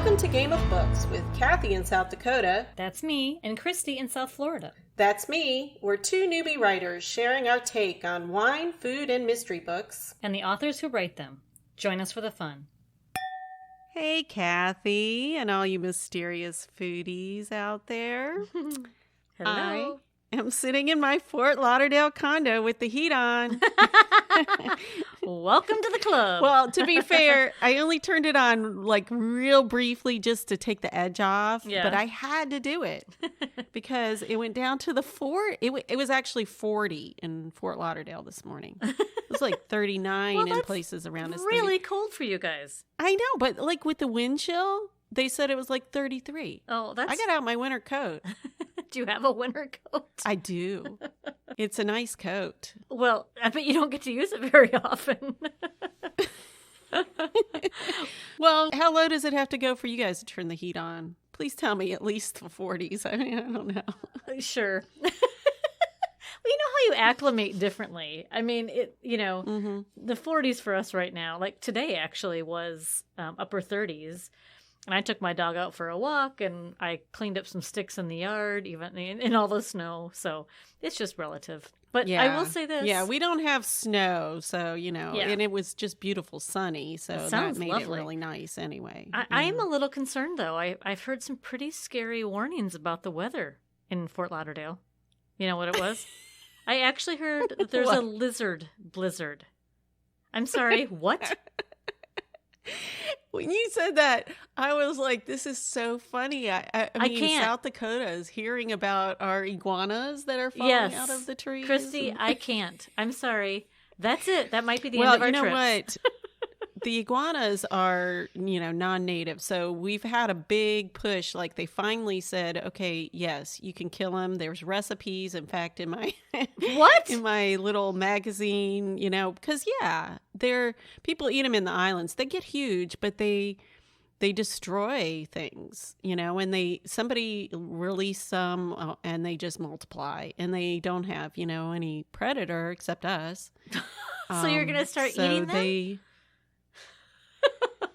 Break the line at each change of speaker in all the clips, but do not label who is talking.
Welcome to Game of Books with Cathi in South Dakota.
That's me, and Christy in South Florida.
That's me. We're two newbie writers sharing our take on wine, food, and mystery books.
And the authors who write them. Join us for the fun.
Hey, Cathi, and all you mysterious foodies out there.
Hello.
I am sitting in my Fort Lauderdale condo with the heat on.
Welcome to the club.
Well, to be fair, I only turned it on like real briefly just to take the edge off.
Yeah.
But I had to do it because it went down to the it was actually 40 in Fort Lauderdale this morning. It was like 39 in places around us.
Really cold for you guys.
I know, but like with the wind chill, they said it was like 33.
Oh, that's...
I got out my winter coat.
Do you have a winter coat?
I do. It's a nice coat.
Well, I bet you don't get to use it very often.
Well, how low does it have to go for you guys to turn the heat on? Please tell me at least the 40s. I mean, I don't know.
Sure. Well, you know how you acclimate differently. I mean, the 40s for us right now, like today actually was upper 30s. And I took my dog out for a walk, and I cleaned up some sticks in the yard, even in all the snow. So it's just relative. But yeah. I will say this.
Yeah, we don't have snow, so, and it was just beautiful sunny. So that made it really nice anyway.
I am a little concerned, though. I've heard some pretty scary warnings about the weather in Fort Lauderdale. You know what it was? I actually heard that there's a lizard blizzard. I'm sorry, what?
When you said that, I was like, this is so funny. I mean,
can't.
South Dakota is hearing about our iguanas that are falling out of the trees.
Christy, I can't. I'm sorry. That's it. That might be the end of our trip.
Well, you know what? The iguanas are, non-native. So we've had a big push. Like they finally said, okay, yes, you can kill them. There's recipes. In fact, in my
what?
In my little magazine, because people eat them in the islands. They get huge, but they destroy things, and somebody release some and they just multiply, and they don't have, any predator except us.
So you're going to start eating them?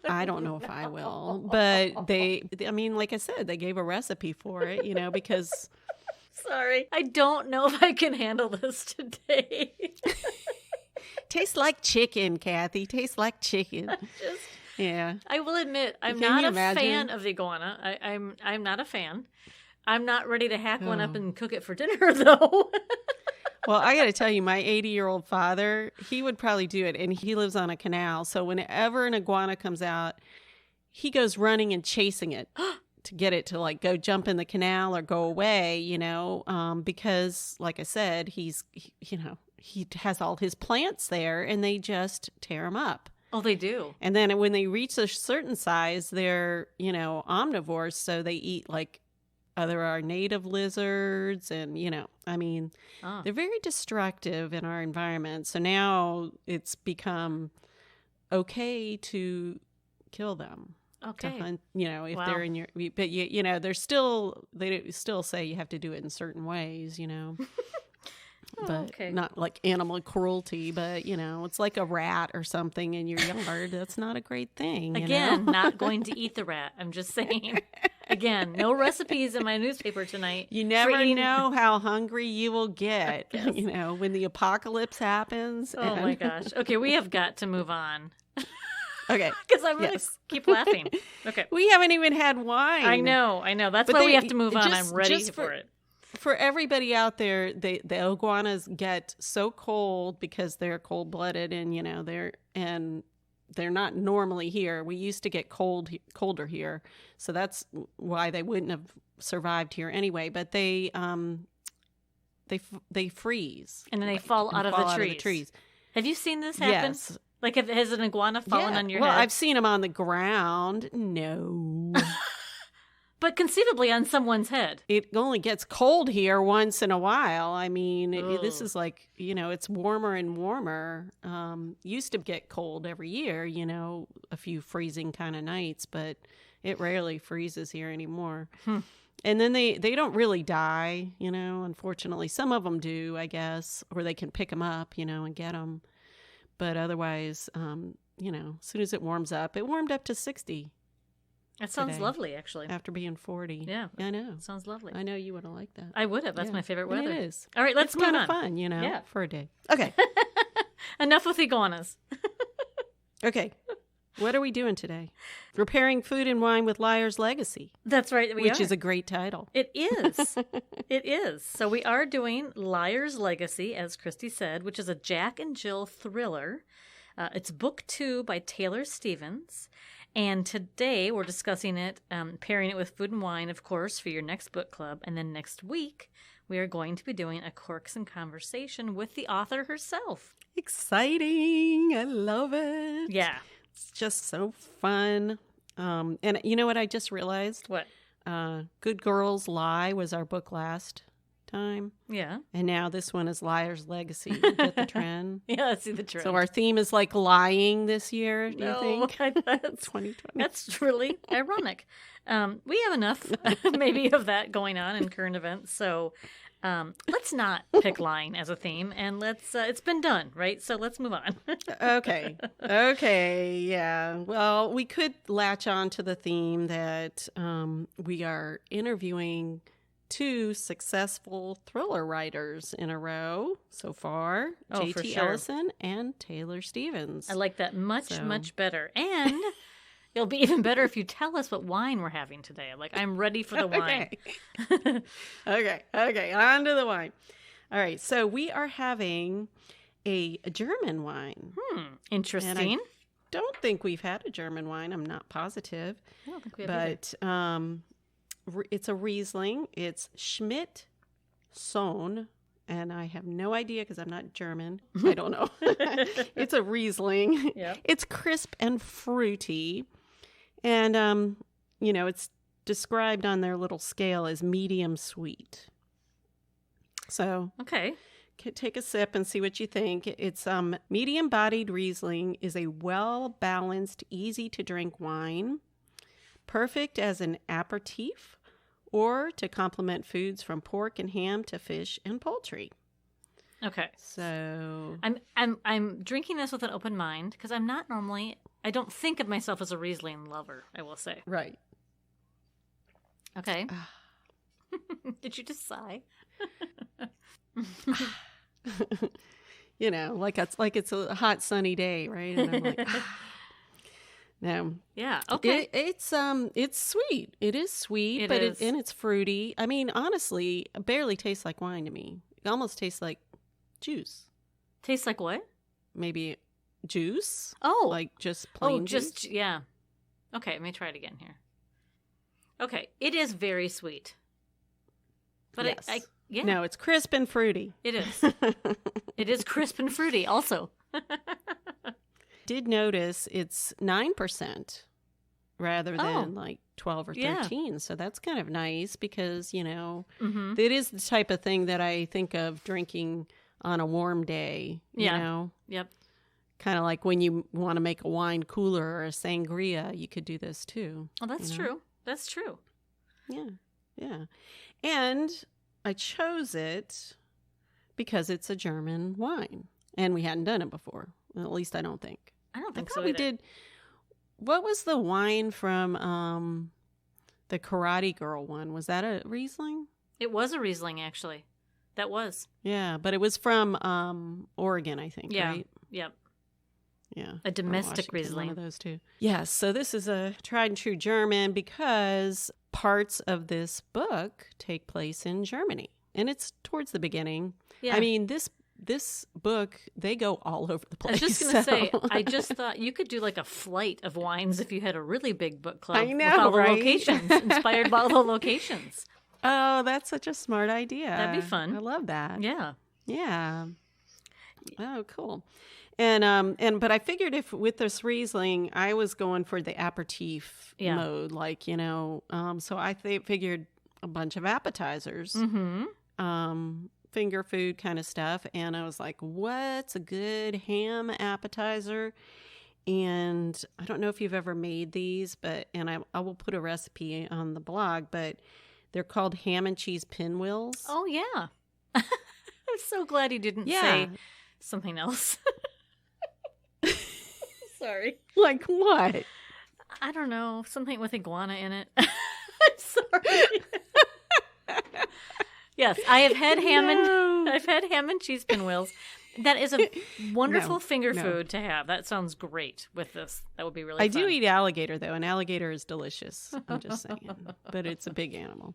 I don't know if I will, but like I said, they gave a recipe for it, because.
Sorry. I don't know if I can handle this today.
Tastes like chicken, Cathi. Tastes like chicken. Yeah.
I will admit, I'm not a fan of the iguana. I'm not a fan. I'm not ready to hack one up and cook it for dinner, though.
Well, I got to tell you, my 80-year-old father, he would probably do it, and he lives on a canal. So whenever an iguana comes out, he goes running and chasing it to get it to like go jump in the canal or go away, because like I said, he has all his plants there, and they just tear him up.
Oh, they do.
And then when they reach a certain size, they're, omnivores, so they eat like our native lizards, and they're very destructive in our environment. So now it's become okay to kill them.
Okay.
To hunt, if they're in your, but they still say you have to do it in certain ways, but not like animal cruelty, but it's like a rat or something in your yard. That's not a great thing.
Again, not going to eat the rat. I'm just saying. Again, no recipes in my newspaper tonight.
You never know how hungry you will get, when the apocalypse happens.
Oh my gosh. Okay, we have got to move on.
Okay.
Because I'm going to keep laughing. Okay.
We haven't even had wine.
I know. That's why we have to move on. I'm ready for it.
For everybody out there, the iguanas get so cold because they're cold-blooded, and they're not normally here. We used to get colder here, so that's why they wouldn't have survived here anyway. But they freeze,
and then they fall out of the trees. Have you seen this happen?
Yes.
Like, has an iguana fallen on your head?
Well, I've seen them on the ground. No.
But conceivably on someone's head.
It only gets cold here once in a while. I mean, this is like, it's warmer and warmer. Used to get cold every year, a few freezing kind of nights, but it rarely freezes here anymore. And then they don't really die, unfortunately. Some of them do, I guess, or they can pick them up, and get them. But otherwise, as soon as it warms up, it warmed up to 60.
That sounds
today,
lovely, actually.
after being 40.
Yeah.
I know.
It sounds lovely.
I know you would have liked that.
I would have. That's my favorite weather.
It is.
All right, let's
it's
move
kind
on.
of fun,
Yeah.
for a day. Okay.
Enough with iguanas.
Okay. What are we doing today? Repairing Food and Wine with Liar's Legacy.
That's right.
Which is a great title.
It is. It is. So we are doing Liar's Legacy, as Christy said, which is a Jack and Jill thriller. It's book 2 by Taylor Stevens. And today we're discussing it, pairing it with Food and Wine, of course, for your next book club. And then next week, we are going to be doing a Corks and Conversation with the author herself.
Exciting. I love it.
Yeah.
It's just so fun. And you know what I just realized?
What?
Good Girls Lie was our book last time.
Yeah.
And now this one is Liar's Legacy. You get the trend?
Yeah, I see the trend.
So our theme is like lying this year, do you think?
That's
2020.
That's really ironic. We have enough maybe of that going on in current events. So let's not pick lying as a theme, and let's it's been done, right? So let's move on. Okay. Yeah. Well, we could latch on to the theme that we are interviewing 2 successful thriller writers in a row so far, Oh, for
J.T.
sure.
Ellison and Taylor Stevens.
I like that much better. And it'll be even better if you tell us what wine we're having today. Like, I'm ready for the wine.
Okay. On to the wine. All right. So we are having a German wine.
Interesting.
And I don't think we've had a German wine. I'm not positive.
I don't think we have either.
But it's a Riesling. It's Schmitt Söhne. And I have no idea because I'm not German. I don't know. It's a Riesling.
Yep.
It's crisp and fruity. And, it's described on their little scale as medium sweet. So
Okay.
take a sip and see what you think. It's medium-bodied Riesling is a well-balanced, easy-to-drink wine, perfect as an aperitif or to complement foods from pork and ham to fish and poultry.
Okay.
So
I'm drinking this with an open mind because I'm not normally. I don't think of myself as a Riesling lover, I will say.
right.
Okay. Did you just sigh?
like it's a hot sunny day, right? And I'm like, no.
Yeah. Okay.
It's sweet. It is sweet,
It
but
is.
it's fruity. I mean, honestly, it barely tastes like wine to me. It almost tastes like juice.
Tastes like what?
Maybe juice.
Oh.
Like just plain juice.
yeah. Okay, let me try it again here. Okay, it is very sweet. But
Yes.
yeah.
No, it's crisp and fruity.
It is. It is crisp and fruity also.
Did notice it's 9% rather than like 12 or 13. So that's kind of nice because,
Mm-hmm.
it is the type of thing that I think of drinking on a warm day, you know?
Yep.
Kind of like when you want to make a wine cooler or a sangria, you could do this too.
Oh, that's true. That's true.
Yeah. And I chose it because it's a German wine and we hadn't done it before. Well, at least I don't think.
I don't think
I
so
probably
either.
did. What was the wine from the Karate Girl one? Was that a Riesling?
It was a Riesling, actually. That was.
Yeah, but it was from Oregon, I think,
Yeah.
right?
Yep.
Yeah.
A domestic
Or Washington,
Riesling.
one of those two. Yes, so this is a tried and true German because parts of this book take place in Germany. And it's towards the beginning.
Yeah.
I mean, this book, they go all over the
I was
place.
just going to say, I just thought you could do like a flight of wines if you had a really big book club.
I know,
with all the
right?
locations, inspired by all the locations.
Oh, that's such a smart idea.
That'd be fun.
I love that.
Yeah.
Yeah. Oh, cool. But I figured if with this Riesling, I was going for the aperitif mode, like, so I figured a bunch of appetizers, finger food kind of stuff. And I was like, what's a good ham appetizer? And I don't know if you've ever made these, I will put a recipe on the blog, but they're called ham and cheese pinwheels.
Oh, yeah. I'm so glad you didn't say something else. Sorry.
Like what?
I don't know, something with iguana in it. I'm sorry. Yes, I have had ham and I've had ham and cheese pinwheels. That is a wonderful finger food to have. That sounds great with this. That would be really fun.
I do eat alligator, though, and alligator is delicious. I'm just saying. But it's a big animal.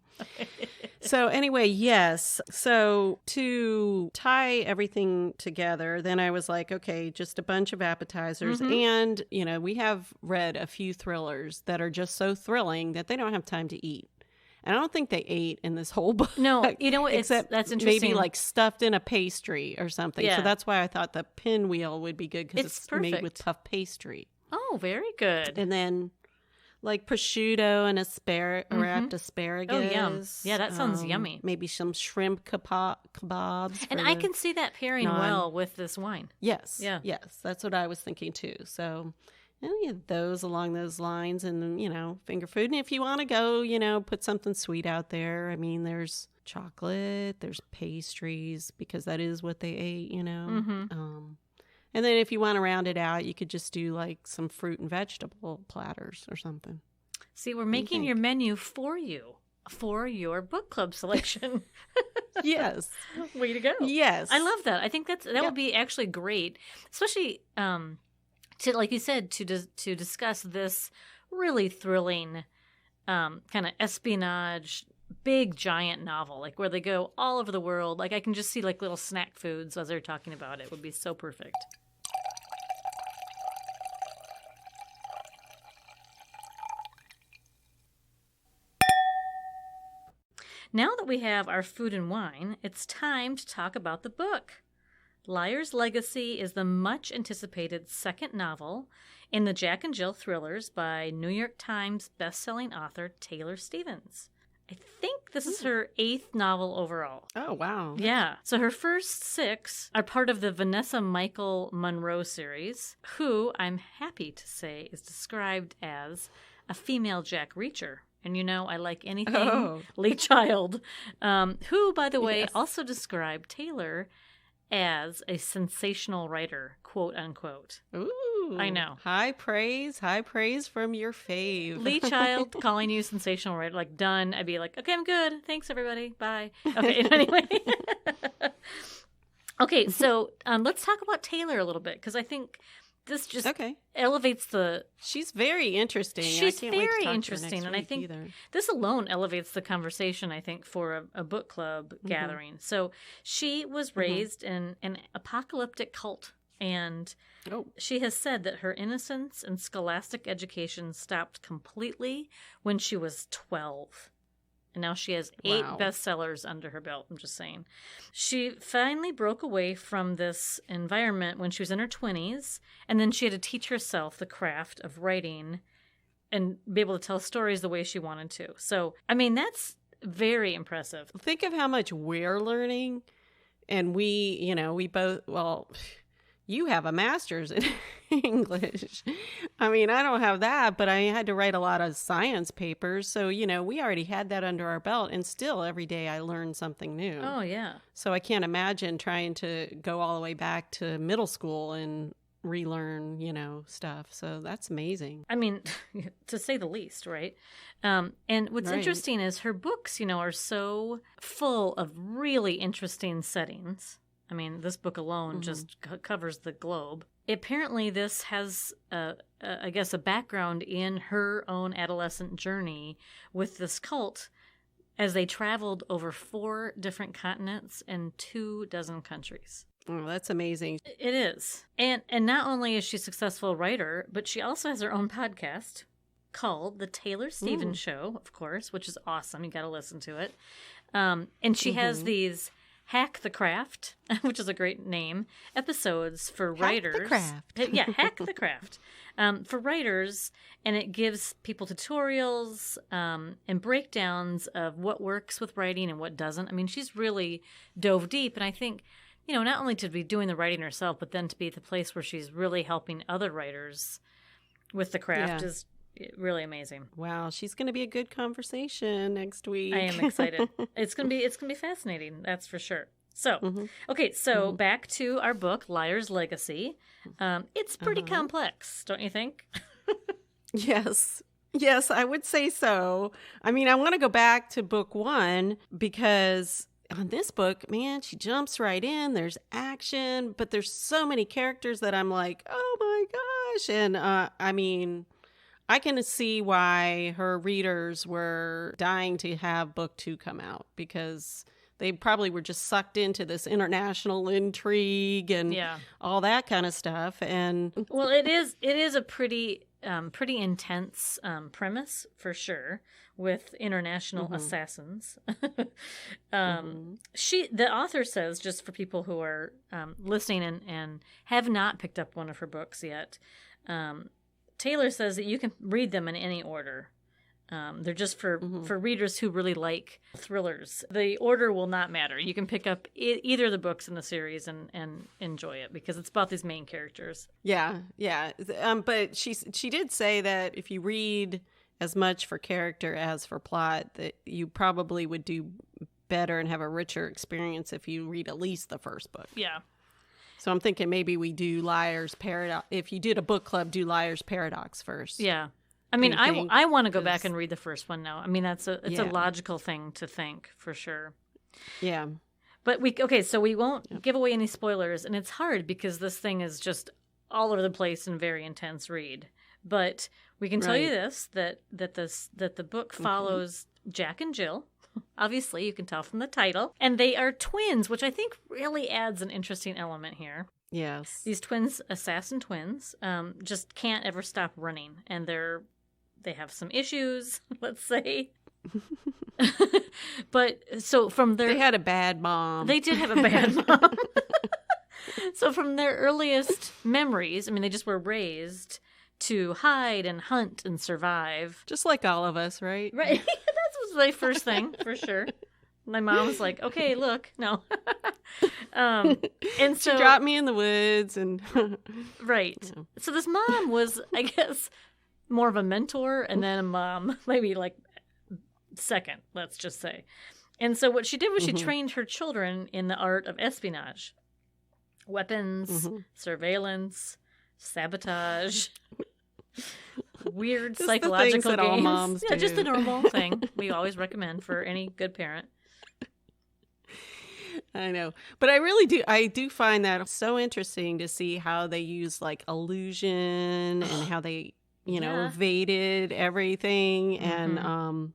So anyway, yes. So to tie everything together, then I was like, okay, just a bunch of appetizers. And, we have read a few thrillers that are just so thrilling that they don't have time to eat. And I don't think they ate in this whole book.
No, you know what?
Except
that's interesting.
Maybe like stuffed in a pastry or something.
Yeah.
So that's why I thought the pinwheel would be good because it's made with puff pastry.
Oh, very good.
And then like prosciutto and wrapped asparagus.
Oh, yum. Yeah, that sounds yummy.
Maybe some shrimp kebabs.
And I can see that pairing well with this wine.
Yes.
Yeah.
Yes. That's what I was thinking too. So any of those along those lines and, finger food. And if you want to go, put something sweet out there. I mean, there's chocolate, there's pastries because that is what they ate, And then if you want to round it out, you could just do like some fruit and vegetable platters or something.
See, we're making your menu for you for your book club selection.
Yes.
Way to go.
Yes.
I love that. I think that would be actually great, especially to, like you said, to discuss this really thrilling kind of espionage, big giant novel, like where they go all over the world. Like I can just see like little snack foods as they're talking about it. Would be so perfect. Now that we have our food and wine, it's time to talk about the book. Liar's Legacy is the much-anticipated second novel in the Jack and Jill thrillers by New York Times bestselling author Taylor Stevens. I think this is her 8th novel overall.
Oh, wow.
Yeah. So her first 6 are part of the Vanessa Michael Monroe series, who I'm happy to say is described as a female Jack Reacher. And I like anything Lee Child, who, by the way, also described Taylor as a sensational writer, quote unquote.
Ooh. I know. High praise from your fave.
Lee Child calling you sensational writer, like done. I'd be like, okay, I'm good. Thanks, everybody. Bye. Okay, anyway. Okay, so let's talk about Taylor a little bit, because I think this just elevates the...
She's very interesting.
She's very interesting, and I think this alone elevates the conversation, I think, for a book club gathering. So she was raised in an apocalyptic cult, and she has said that her innocence and scholastic education stopped completely when she was 12. And now she has 8 bestsellers under her belt, I'm just saying. She finally broke away from this environment when she was in her 20s, and then she had to teach herself the craft of writing and be able to tell stories the way she wanted to. So, I mean, that's very impressive.
Think of how much we're learning, and we both, you have a master's in English. I mean, I don't have that, but I had to write a lot of science papers. So, we already had that under our belt. And still, every day I learn something new.
Oh, yeah.
So I can't imagine trying to go all the way back to middle school and relearn, stuff. So that's amazing.
I mean, to say the least, right? And what's interesting is her books, are so full of really interesting settings. I mean, this book alone just covers the globe. Apparently, this has, I guess, a background in her own adolescent journey with this cult as they traveled over 4 different continents and 24 countries.
Oh, that's amazing.
It is. And not only is she a successful writer, but she also has her own podcast called The Taylor Stevens Show, of course, which is awesome. You got to listen to it. And she has these... Hack the Craft, which is a great name, episodes for writers.
Hack the Craft.
Yeah, Hack the Craft. For writers, and it gives people tutorials and breakdowns of what works with writing and what doesn't. I mean, she's really dove deep, and I think, not only to be doing the writing herself, but then to be at the place where she's really helping other writers with the craft is really amazing.
Wow, she's going to be a good conversation next week.
I am excited. It's going to be fascinating, that's for sure. So, okay, so back to our book, Liar's Legacy. It's pretty complex, don't you think?
Yes. Yes, I would say so. I mean, I want to go back to book 1 because on this book, man, she jumps right in. There's action, but there's so many characters that I'm like, oh my gosh. And I mean, I can see why her readers were dying to have book 2 come out because they probably were just sucked into this international intrigue and all that kind of stuff. And
well, it is a pretty intense premise for sure with international assassins. The author says, just for people who are listening and have not picked up one of her books yet, Taylor says that you can read them in any order. They're just for readers who really like thrillers. The order will not matter. You can pick up either of the books in the series and enjoy it because it's about these main characters.
Yeah. But she did say that if you read as much for character as for plot, that you probably would do better and have a richer experience if you read at least the first book.
Yeah.
So I'm thinking maybe we do Liar's Paradox. If you did a book club, do Liar's Paradox first.
Yeah. I mean, I want to go back and read the first one now. I mean, it's a logical thing to think for sure.
Yeah.
But so we won't give away any spoilers, and it's hard because this thing is just all over the place and very intense read. But we can tell you this, that the book follows Jack and Jill. Obviously, you can tell from the title. And they are twins, which I think really adds an interesting element here.
Yes.
These twins, assassin twins, just can't ever stop running. And they have some issues, let's say. But so from their...
They had a bad mom.
They did have a bad mom. So from their earliest memories, I mean, they just were raised to hide and hunt and survive.
Just like all of us, right?
Right. That was my first thing, for sure. My mom was like, okay, look, no. And so...
She dropped me in the woods and...
Right. Yeah. So this mom was, I guess, more of a mentor and then a mom, maybe like second, let's just say. And so what she did was she trained her children in the art of espionage. Weapons, surveillance, sabotage, weird
just
psychological
the things that
games.
all moms do.
Just the normal thing we always recommend for any good parent.
I know. But I do find that so interesting to see how they use like illusion and how they, evaded everything. And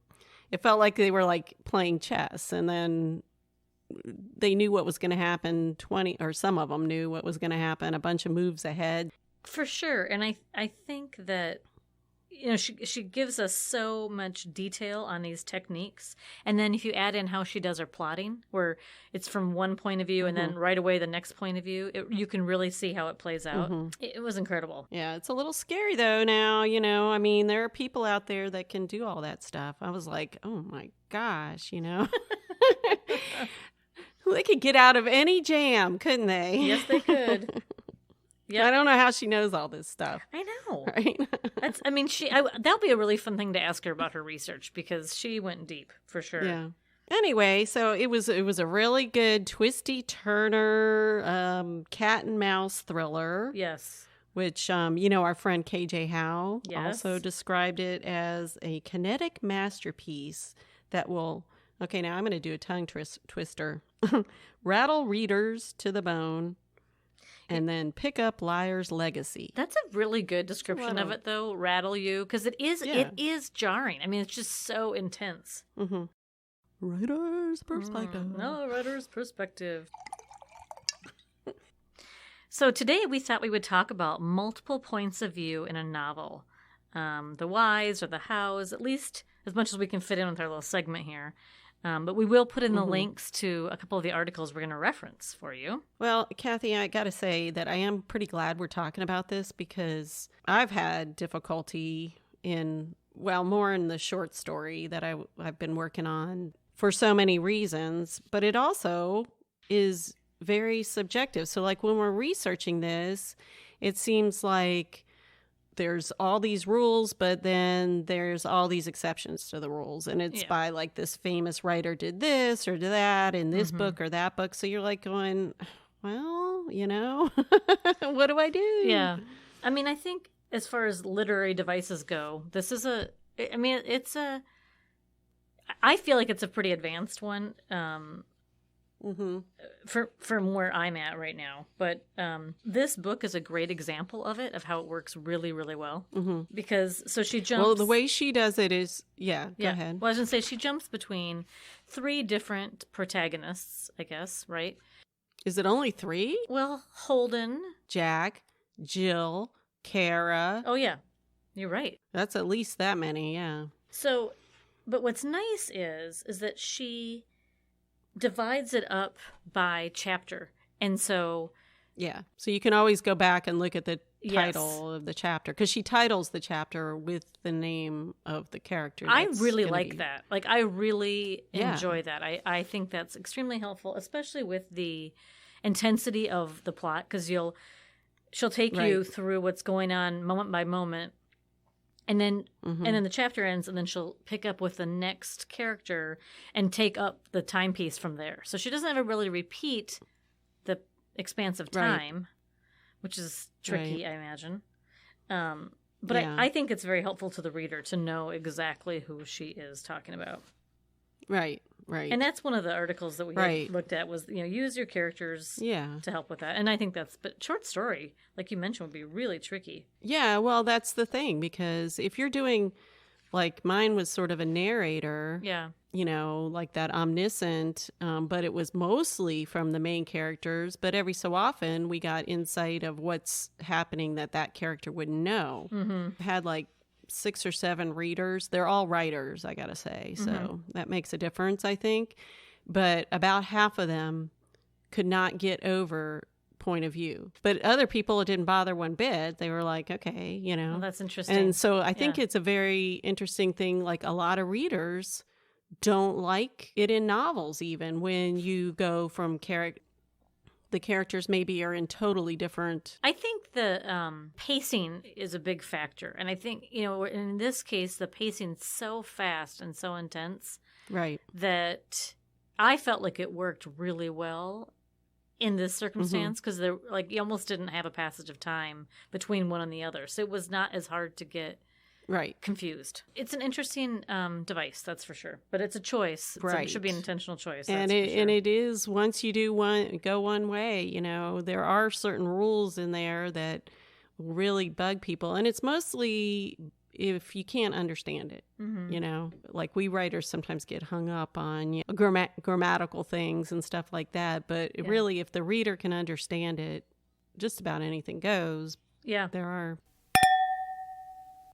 it felt like they were like playing chess, and then they knew what was going to happen or some of them knew what was going to happen a bunch of moves ahead.
For sure. And I think that, she gives us so much detail on these techniques. And then if you add in how she does her plotting, where it's from one point of view and then right away the next point of view, you can really see how it plays out. It was incredible.
Yeah, it's a little scary though now, I mean, there are people out there that can do all that stuff. I was like, oh my gosh, They could get out of any jam, couldn't they?
Yes, they could.
Yeah, I don't know how she knows all this stuff.
I know.
Right?
That'll be a really fun thing to ask her about her research because she went deep for sure.
Yeah. Anyway, so it was a really good twisty turner cat and mouse thriller.
Yes.
Which our friend KJ Howe also described it as a kinetic masterpiece that will. Okay, now I'm going to do a tongue twister. Rattle readers to the bone. And then pick up Liar's legacy.
That's a really good description of it, though. Rattle you, because it is jarring. I mean, it's just so intense.
Writer's perspective.
No, writer's perspective. So today we thought we would talk about multiple points of view in a novel. The whys or the hows, at least as much as we can fit in with our little segment here. But we will put in the links to a couple of the articles we're going to reference for you. Well,
Cathi, I got to say that I am pretty glad we're talking about this because I've had difficulty more in the short story that I've been working on for so many reasons, but it also is very subjective. So like when we're researching this, it seems like there's all these rules, but then there's all these exceptions to the rules. And it's by like this famous writer did this or did that in this book or that book. So you're like going, well, what do I do?
Yeah. I mean, I think as far as literary devices go, this is I feel like it's a pretty advanced one. From where I'm at right now. But this book is a great example of how it works really, really well. Because, so she jumps...
Well, the way she does it is... Go ahead.
Well, I was going to say, she jumps between 3 different protagonists, I guess, right?
Is it only 3?
Well, Holden...
Jack, Jill, Kara...
Oh, yeah. You're right.
That's at least that many, yeah.
So, but what's nice is that she... divides it up by chapter. And so...
Yeah. So you can always go back and look at the title of the chapter. Because she titles the chapter with the name of the character.
I really like that. Like, I really enjoy that. I think that's extremely helpful, especially with the intensity of the plot. Because she'll take you through what's going on moment by moment. And then the chapter ends, and then she'll pick up with the next character and take up the timepiece from there. So she doesn't ever really repeat the expanse of time, which is tricky, I imagine. But I think it's very helpful to the reader to know exactly who she is talking about.
Right.
And that's one of the articles that we had looked at was, use your characters to help with that. And I think but short story, like you mentioned, would be really tricky. Yeah,
well, that's the thing, because if you're doing, like mine was sort of a narrator, like that omniscient, but it was mostly from the main characters, but every so often we got insight of what's happening that character wouldn't know. Had like 6 or 7 readers. They're all writers, I gotta say. So that makes a difference, I think. But about half of them could not get over point of view. But other people, it didn't bother one bit. They were like, okay,
Well, that's interesting.
And so I think it's a very interesting thing. Like a lot of readers don't like it in novels, even when you go from the characters maybe are in totally different...
I think the pacing is a big factor. And I think, in this case, the pacing's so fast and so intense that I felt like it worked really well in this circumstance because you almost didn't have a passage of time between one and the other. So it was not as hard to get confused. It's an interesting device, that's for sure. But it's a choice. It should be an intentional choice.
And it is, once you go one way, there are certain rules in there that really bug people. And it's mostly if you can't understand it, like we writers sometimes get hung up on grammatical things and stuff like that. But really, if the reader can understand it, just about anything goes. Yeah. There are...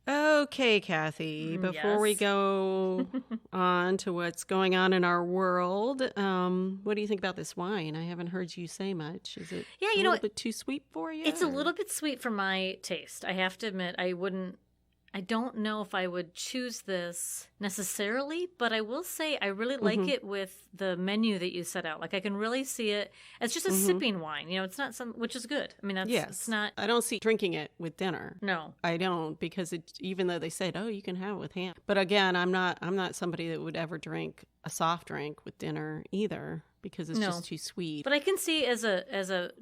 Okay, Cathi, before we go on to what's going on in our world, what do you think about this wine? I haven't heard you say much. Is it a little bit too sweet for you?
It's a little bit sweet for my taste. I have to admit, I don't know if I would choose this necessarily, but I will say I really like it with the menu that you set out. Like I can really see it as just a sipping wine. It's not which is good. I mean, it's not.
I don't see drinking it with dinner.
No,
I don't, because even though they said, oh, you can have it with ham. But again, I'm not somebody that would ever drink a soft drink with dinner either, because it's just too sweet.
But I can see as a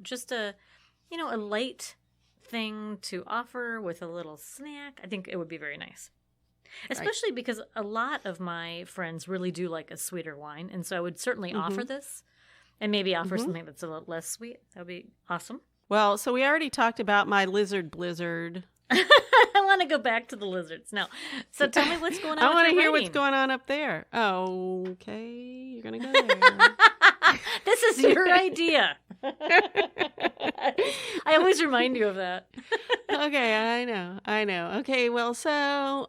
light thing to offer with a little snack. I think it would be very nice, especially because a lot of my friends really do like a sweeter wine, and so I would certainly offer this, and maybe offer something that's a little less sweet. That would be awesome.
Well, so we already talked about my lizard blizzard.
I want to go back to the lizards now. So tell me what's going on.
I want to hear
writing.
What's going on up there. Oh, okay, you're gonna go there.
This is your idea. I always remind you of that.
Okay, I know. Okay, well, so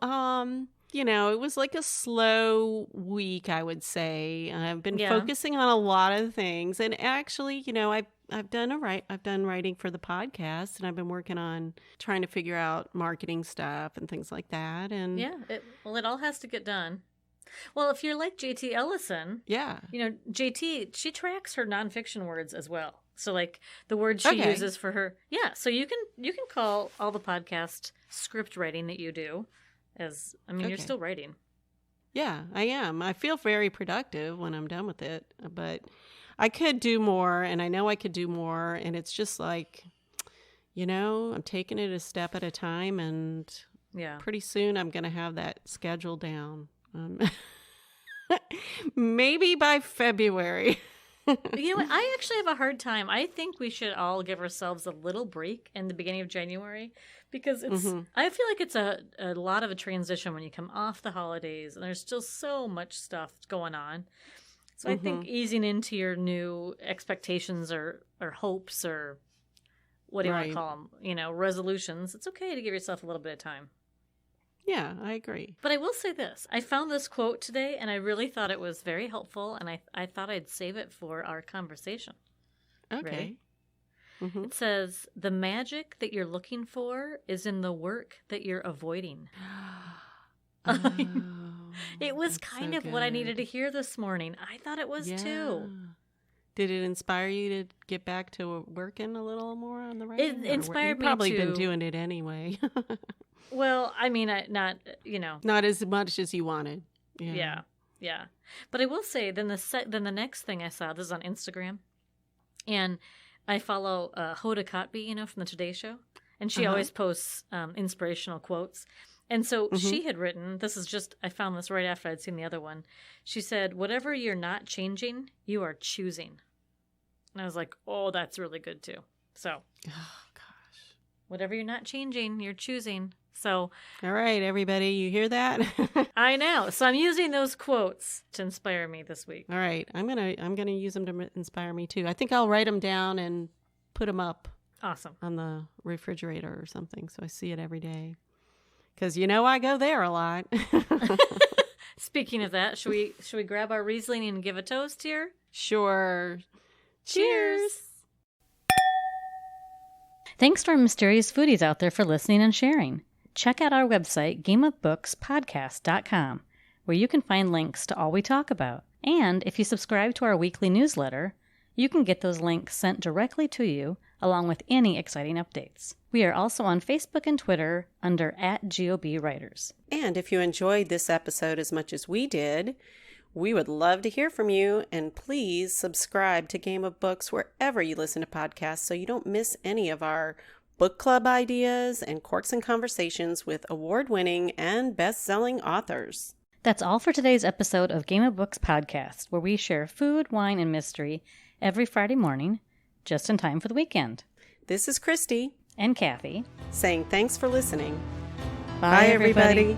it was like a slow week, I would say. I've been focusing on a lot of things, and actually, I've done writing for the podcast, and I've been working on trying to figure out marketing stuff and things like that. And
it all has to get done. Well, if you're like JT Ellison, JT, she tracks her nonfiction words as well. So like the words she uses for her. Yeah. So you can call all the podcast script writing that you do you're still writing.
Yeah, I am. I feel very productive when I'm done with it, but I could do more, and I know I could do more. And it's just like, I'm taking it a step at a time, and pretty soon I'm going to have that schedule down. Maybe by February.
You know what? I actually have a hard time. I think we should all give ourselves a little break in the beginning of January, because I feel like it's a lot of a transition when you come off the holidays and there's still so much stuff going on. So I think easing into your new expectations or hopes, or what do you want to call them, resolutions, it's okay to give yourself a little bit of time.
Yeah, I agree.
But I will say this. I found this quote today, and I really thought it was very helpful, and I thought I'd save it for our conversation.
Okay.
It says, "The magic that you're looking for is in the work that you're avoiding." It was kind of what I needed to hear this morning. I thought it was too.
Did it inspire you to get back to working a little more on the writing?
It inspired me to.
You've probably been doing it anyway.
Well, I mean, not
as much as you wanted.
Yeah. But I will say, then the next thing I saw, this is on Instagram, and I follow Hoda Kotb, from the Today Show, and she always posts inspirational quotes. And so she had written, I found this right after I'd seen the other one. She said, "Whatever you're not changing, you are choosing." And I was like, oh, that's really good too. So, whatever you're not changing, you're choosing. So,
all right, everybody, you hear that?
I know. So I'm using those quotes to inspire me this week.
All right, I'm gonna use them to inspire me too. I think I'll write them down and put them up.
Awesome.
On the refrigerator or something, so I see it every day. Because I go there a lot.
Speaking of that, should we grab our Riesling and give a toast here?
Sure. Cheers.
Thanks to our mysterious foodies out there for listening and sharing. Check out our website, gameofbookspodcast.com, where you can find links to all we talk about. And if you subscribe to our weekly newsletter, you can get those links sent directly to you, along with any exciting updates. We are also on Facebook and Twitter under @GOBWriters.
And if you enjoyed this episode as much as we did, we would love to hear from you, and please subscribe to Game of Books wherever you listen to podcasts so you don't miss any of our book club ideas and Corks and Conversations with award-winning and best-selling authors.
That's all for today's episode of Game of Books Podcast, where we share food, wine, and mystery every Friday morning, just in time for the weekend.
This is Christy
and Cathi
saying thanks for listening.
Bye,
everybody.